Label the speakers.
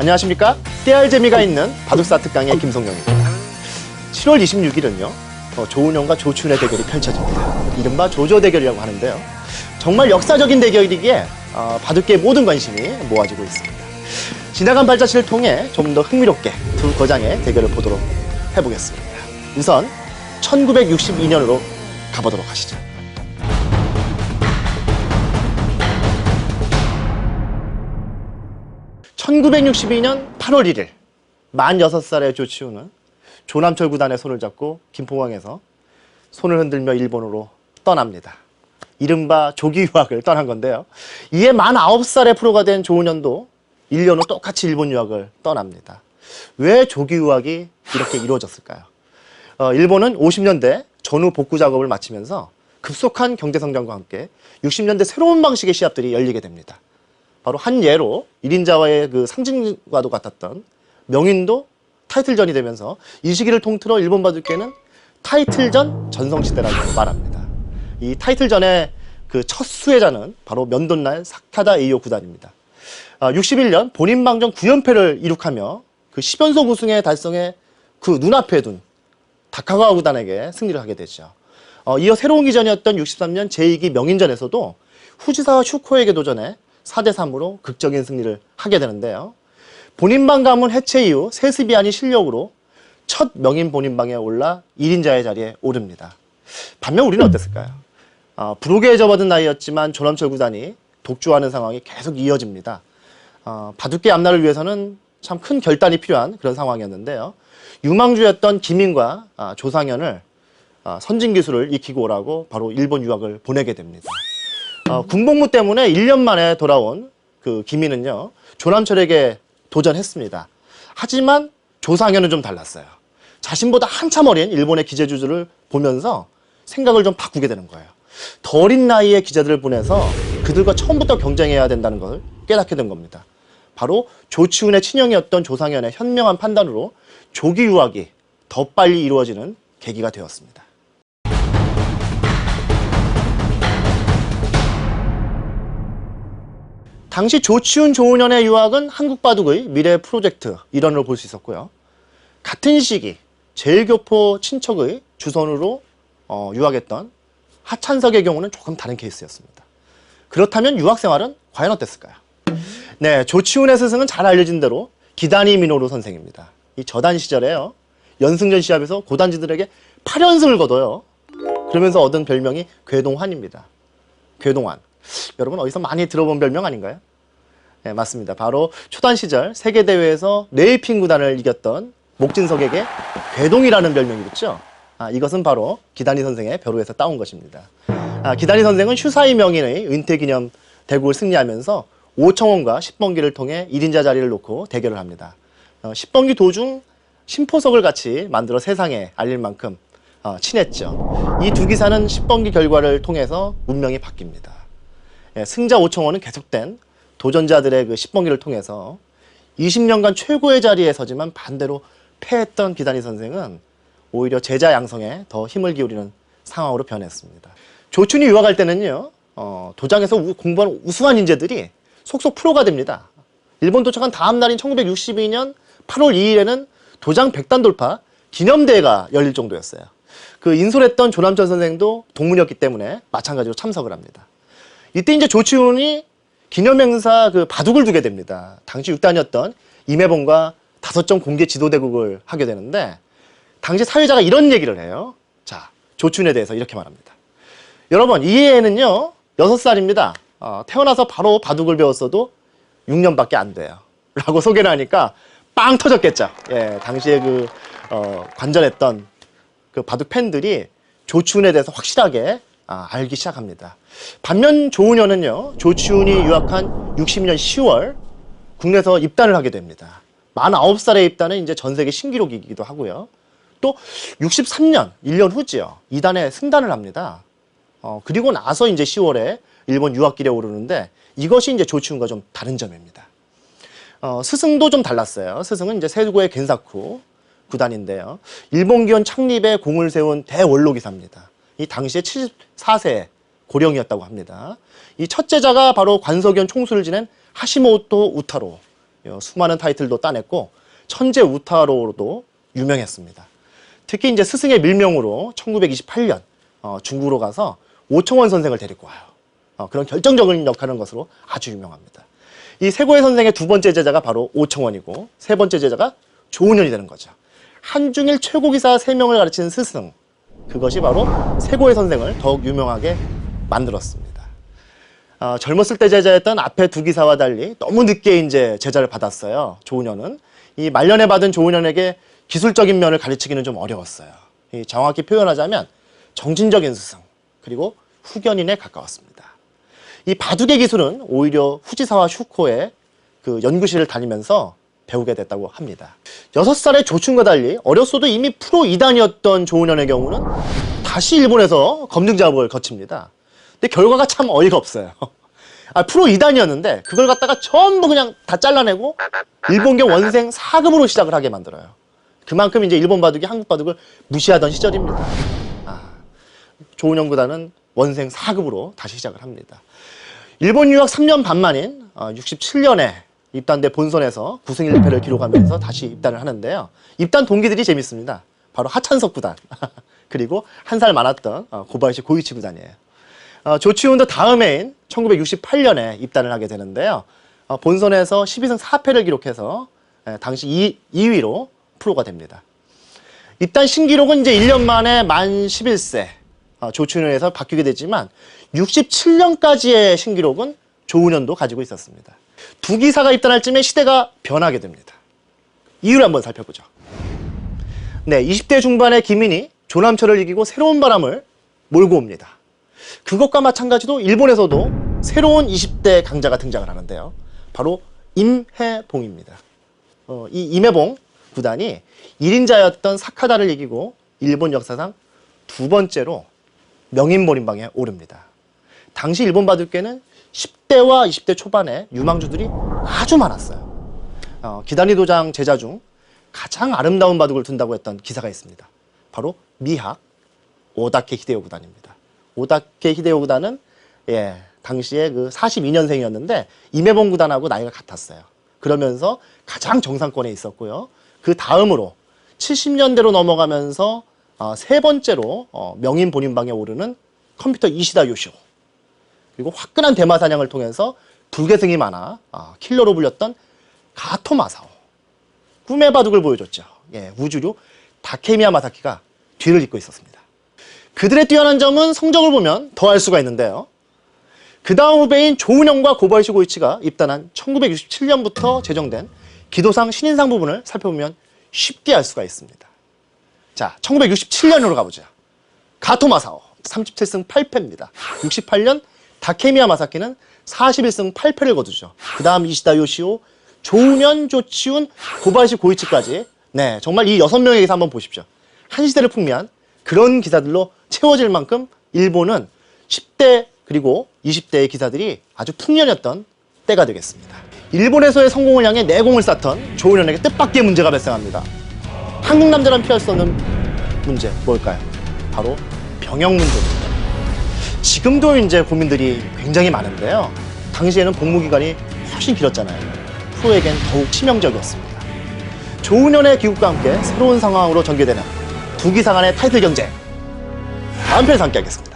Speaker 1: 안녕하십니까? 깨알 재미가 있는 바둑사 특강의 김성경입니다. 7월 26일은요, 조은영과 조치훈의 대결이 펼쳐집니다. 이른바 조조 대결이라고 하는데요. 정말 역사적인 대결이기에 바둑계의 모든 관심이 모아지고 있습니다. 지나간 발자취를 통해 좀 더 흥미롭게 두 거장의 대결을 보도록 해보겠습니다. 우선 1962년으로 가보도록 하시죠. (1962년 8월 1일) 만 6살의 조치훈은 조남철 구단의 손을 잡고 김포공항에서 손을 흔들며 일본으로 떠납니다. 이른바 조기 유학을 떠난 건데요. 이에 만 9살의 프로가 된 조은현도 1년 후 똑같이 일본 유학을 떠납니다. 왜 조기 유학이 이렇게 이루어졌을까요? 일본은 50년대 전후 복구 작업을 마치면서 급속한 경제 성장과 함께 60년대 새로운 방식의 시합들이 열리게 됩니다. 바로 한 예로 1인자와의 그 상징과도 같았던 명인도 타이틀전이 되면서 이 시기를 통틀어 일본 바둑계는 타이틀전 전성시대라고 말합니다. 이 타이틀전의 그 첫 수혜자는 바로 면돈날 사카다 에이오 구단입니다. 61년 본인 방정 9연패를 이룩하며 그 10연속 우승에 달성해 그 눈앞에 둔 다카가와 구단에게 승리를 하게 되죠. 이어 새로운 기전이었던 63년 제2기 명인전에서도 후지사와 슈코에게 도전해 4대3으로 극적인 승리를 하게 되는데요. 본인방 가문 해체 이후 세습이 아닌 실력으로 첫 명인 본인방에 올라 1인자의 자리에 오릅니다. 반면 우리는 어땠을까요? 부록에 접어든 나이였지만 조남철 구단이 독주하는 상황이 계속 이어집니다. 바둑계 앞날을 위해서는 참 큰 결단이 필요한 그런 상황이었는데요. 유망주였던 김인과 조상현을 선진 기술을 익히고 오라고 바로 일본 유학을 보내게 됩니다. 군복무 때문에 1년 만에 돌아온 그 김인은요, 조남철에게 도전했습니다. 하지만 조상현은 좀 달랐어요. 자신보다 한참 어린 일본의 기재주들을 보면서 생각을 좀 바꾸게 되는 거예요. 더 어린 나이에 기자들을 보내서 그들과 처음부터 경쟁해야 된다는 걸 깨닫게 된 겁니다. 바로 조치훈의 친형이었던 조상현의 현명한 판단으로 조기 유학이 더 빨리 이루어지는 계기가 되었습니다. 당시 조치훈, 조은현의 유학은 한국 바둑의 미래 프로젝트 일환으로 볼 수 있었고요. 같은 시기 제일교포 친척의 주선으로 유학했던 하찬석의 경우는 조금 다른 케이스였습니다. 그렇다면 유학 생활은 과연 어땠을까요? 네, 조치훈의 스승은 잘 알려진 대로 기다니 미노루 선생입니다. 이 저단 시절에요, 연승전 시합에서 고단지들에게 8연승을 거둬요. 그러면서 얻은 별명이 궤동환입니다. 궤동환. 여러분 어디서 많이 들어본 별명 아닌가요? 네, 맞습니다. 바로 초단 시절 세계대회에서 레이핑 구단을 이겼던 목진석에게 궤동이라는 별명이 있죠. 이것은 바로 기다니 선생의 벼루에서 따온 것입니다. 기다니 선생은 슈사이 명인의 은퇴 기념 대국을 승리하면서 오청원과 10번기를 통해 1인자 자리를 놓고 대결을 합니다. 10번기 도중 심포석을 같이 만들어 세상에 알릴 만큼 친했죠. 이 두 기사는 10번기 결과를 통해서 운명이 바뀝니다. 승자 오청원은 계속된 도전자들의 그 10번기를 통해서 20년간 최고의 자리에 서지만 반대로 패했던 기다니 선생은 오히려 제자 양성에 더 힘을 기울이는 상황으로 변했습니다. 조춘이 유학할 때는요, 도장에서 공부한 우수한 인재들이 속속 프로가 됩니다. 일본 도착한 다음 날인 1962년 8월 2일에는 도장 100단 돌파 기념대회가 열릴 정도였어요. 그 인솔했던 조남철 선생도 동문이었기 때문에 마찬가지로 참석을 합니다. 이때 이제 조치훈이 기념행사 그 바둑을 두게 됩니다. 당시 6단이었던 임해봉과 5점 공개 지도대국을 하게 되는데, 당시 사회자가 이런 얘기를 해요. 자, 조치훈에 대해서 이렇게 말합니다. 여러분, 이 애는요 6살입니다. 태어나서 바로 바둑을 배웠어도 6년밖에 안 돼요. 라고 소개를 하니까 빵 터졌겠죠. 예, 당시에 그 관전했던 그 바둑 팬들이 조치훈에 대해서 확실하게 알기 시작합니다. 반면 조은현은요, 조치훈이 유학한 60년 10월 국내에서 입단을 하게 됩니다. 49살의 입단은 이제 전 세계 신기록이기도 하고요. 또 63년 1년 후지요, 2단에 승단을 합니다. 그리고 나서 이제 10월에 일본 유학길에 오르는데, 이것이 이제 조치훈과 좀 다른 점입니다. 스승도 좀 달랐어요. 스승은 이제 세고의 겐사쿠 구단인데요. 일본 기원 창립에 공을 세운 대원로기사입니다. 이 당시에 74세 고령이었다고 합니다. 이 첫 제자가 바로 관석연 총수를 지낸 하시모토 우타로 수많은 타이틀도 따냈고 천재 우타로로도 유명했습니다. 특히 이제 스승의 밀명으로 1928년 중국으로 가서 오청원 선생을 데리고 와요. 그런 결정적인 역할을 한 것으로 아주 유명합니다. 이 세고의 선생의 두 번째 제자가 바로 오청원이고 세 번째 제자가 조은현이 되는 거죠. 한중일 최고기사 3명을 가르치는 스승, 그것이 바로 세고의 선생을 더욱 유명하게 만들었습니다. 젊었을 때 제자였던 앞에 두 기사와 달리 너무 늦게 이제 제자를 받았어요. 조은현은. 이 말년에 받은 조은현에게 기술적인 면을 가르치기는 좀 어려웠어요. 정확히 표현하자면 정신적인 스승, 그리고 후견인에 가까웠습니다. 이 바둑의 기술은 오히려 후지사와 슈코의 그 연구실을 다니면서 배우게 됐다고 합니다. 6살의 조춘과 달리 어렸어도 이미 프로 2단이었던 조은현의 경우는 다시 일본에서 검증 작업을 거칩니다. 근데 결과가 참 어이가 없어요. 프로 2단이었는데 그걸 갖다가 전부 그냥 다 잘라내고 일본계 원생 4급으로 시작을 하게 만들어요. 그만큼 이제 일본 바둑이 한국 바둑을 무시하던 시절입니다. 조은현 구단은 원생 4급으로 다시 시작을 합니다. 일본 유학 3년 반 만인 67년에 입단대 본선에서 9승 1패를 기록하면서 다시 입단을 하는데요. 입단 동기들이 재밌습니다. 바로 하찬석 구단 그리고 한 살 많았던 고바야시 고이치 구단이에요. 조치훈도 다음 해인 1968년에 입단을 하게 되는데요. 본선에서 12승 4패를 기록해서 당시 2위로 프로가 됩니다. 입단 신기록은 이제 1년 만에 만 11세 조치훈에서 바뀌게 되지만 67년까지의 신기록은 조은현도 가지고 있었습니다. 두 기사가 입단할 쯤에 시대가 변하게 됩니다. 이유를 한번 살펴보죠. 네, 20대 중반의 김인이 조남철을 이기고 새로운 바람을 몰고 옵니다. 그것과 마찬가지로 일본에서도 새로운 20대 강자가 등장을 하는데요. 바로 임해봉입니다. 이 임해봉 구단이 1인자였던 사카다를 이기고 일본 역사상 두 번째로 명인몰인방에 오릅니다. 당시 일본 바둑계는 10대와 20대 초반에 유망주들이 아주 많았어요. 기다리 도장 제자 중 가장 아름다운 바둑을 둔다고 했던 기사가 있습니다. 바로 미학 오다케 히데요 구단입니다. 오다케 히데요 구단은 당시에 그 42년생이었는데 임해봉 구단하고 나이가 같았어요. 그러면서 가장 정상권에 있었고요. 그 다음으로 70년대로 넘어가면서 세 번째로 명인 본인방에 오르는 컴퓨터 이시다 요시오, 그리고 화끈한 대마 사냥을 통해서 불계승이 많아 킬러로 불렸던 가토 마사오, 꿈의 바둑을 보여줬죠. 우주류 다케미야 마사키가 뒤를 잇고 있었습니다. 그들의 뛰어난 점은 성적을 보면 더 알 수가 있는데요. 그 다음 후배인 조은현과 고바야시 고이치가 입단한 1967년부터 제정된 기도상 신인상 부분을 살펴보면 쉽게 알 수가 있습니다. 자, 1967년으로 가보죠. 가토 마사오 37승 8패입니다. 68년 다케미야 마사키는 41승 8패를 거두죠. 그 다음 이시다 요시오, 조은현, 조치훈, 고바야시 고이치까지 정말 이 6명의 기사 한번 보십시오. 한 시대를 풍미한 그런 기사들로 채워질 만큼 일본은 10대 그리고 20대의 기사들이 아주 풍년이었던 때가 되겠습니다. 일본에서의 성공을 향해 내공을 쌓던 조은현에게 뜻밖의 문제가 발생합니다. 한국 남자란 피할 수 없는 문제, 뭘까요? 바로 병역 문제입니다. 지금도 이제 고민들이 굉장히 많은데요. 당시에는 복무기간이 훨씬 길었잖아요. 프로에겐 더욱 치명적이었습니다. 조은현의 귀국과 함께 새로운 상황으로 전개되는 두 기사 간의 타이틀 경쟁, 다음 편에서 함께 하겠습니다.